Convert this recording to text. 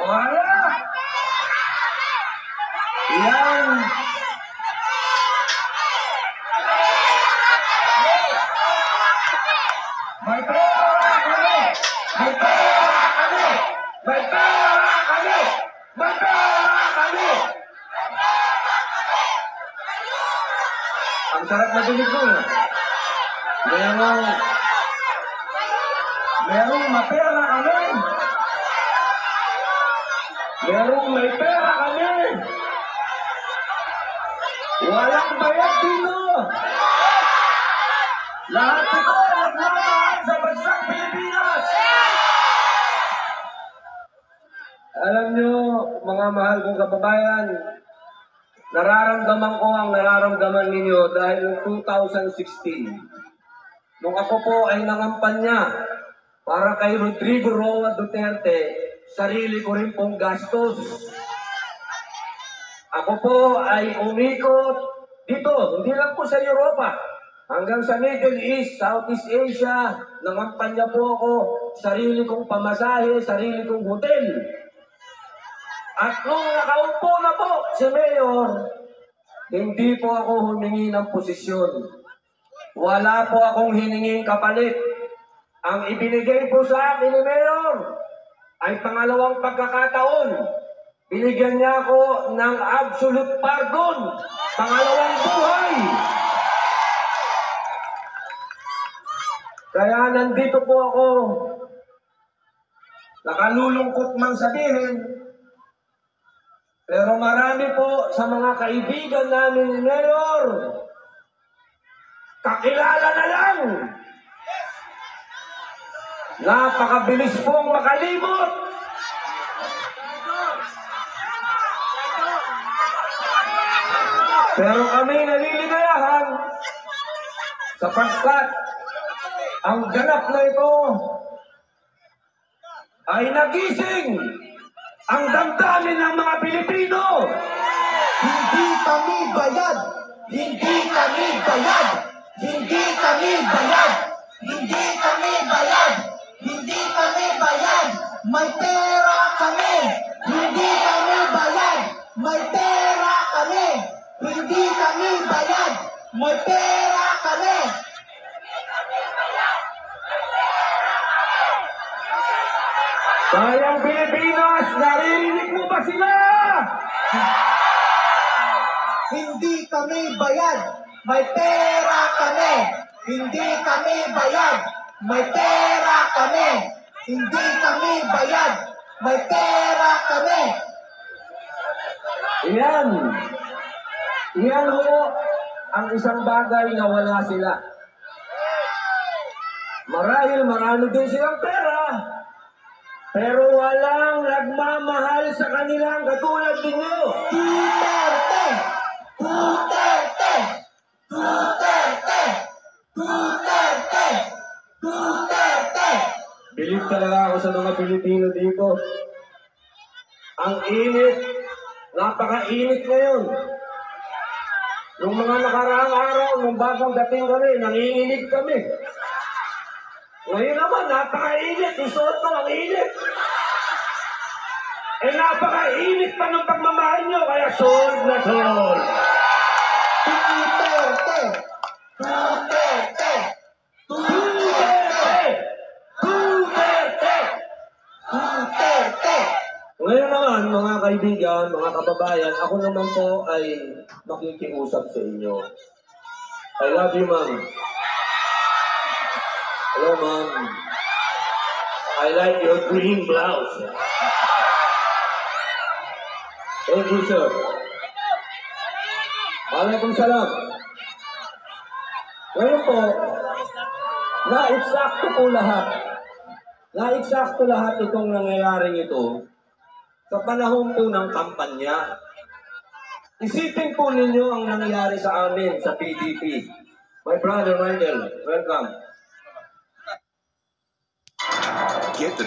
Wala! Yan! May pera kami! May pera kami! May pera kami! May pera kami! Ang sarap na dinig ko. Merong mapera kami! Merong may pera kami! Walang bayad dito! Lahat ito nagmamahal sa bansang Pilipinas! Alam nyo, mga mahal kong kababayan, nararamdaman ko ang nararamdaman ninyo dahil noong 2016, nung ako po ay nangampanya para kay Rodrigo Roa Duterte, sarili ko rin pong gastos. Ako po ay umikot dito, hindi lang po sa Europa, hanggang sa Middle East, Southeast Asia, nangampanya po ako, sarili kong pamasahe, sarili kong hotel. At nung nakaupo na po si Mayor, hindi po ako humingi ng posisyon. Wala po akong hininging kapalit. Ang ibinigay po sa akin ni Mayor ay pangalawang pagkakataon. Binigyan niya ako ng absolute pardon, pangalawang buhay. Kaya nandito po ako, nakalulungkot man sabihin, pero marami po sa mga kaibigan namin ni Mayor, kakilala na lang. Napakabilis pong makalimot. Pero kami naliligayahan sapagkat ang ganap na ito ay nagising ang damdamin ng mga Pilipino. Hindi kami bayad! Hindi kami bayad! Hindi kami bayad! Hindi kami bayad! Hindi kami bayad! May pera kami! Hindi kami bayad! May pera kami! Hindi kami bayad! May pera kami! Bayang Pilipinas, naririnig mo ba sila? Hindi kami bayad! May pera kami! Hindi kami bayad! May pera kami! Hindi kami bayad! May pera kami! Iyan. Iyan ho ang isang bagay na wala sila. Marahil marami din silang pera, pero walang nagmamahal sa kanilang katulad ninyo. Duterte! Duterte! Duterte! Duterte! Duterte! Bilib talaga ako sa mga Pilipino dito. Ang init, napakainit ngayon. Nung mga nakaraang araw, nung bagong dating kami, nanginginig kami. Ngayon naman, napakainit. Isuot ko ang init. Napakainit pa ng pagmamahal nyo, kaya sold na sold. Duterte! Duterte! Duterte! Duterte! Duterte! Ngayon naman, mga kaibigan, mga kababayan, ako naman po ay makikiusap sa inyo. I love you, ma'am. Hello, ma'am. I like your green blouse. Thank you, sir. Walaikum salam. Ngayon po, na-eksakto po lahat. Na-eksakto lahat itong nangyayaring ito sa panahon po ng kampanya. Isipin po ninyo ang nangyari sa amin sa PDP. My brother Michael, welcome. Get the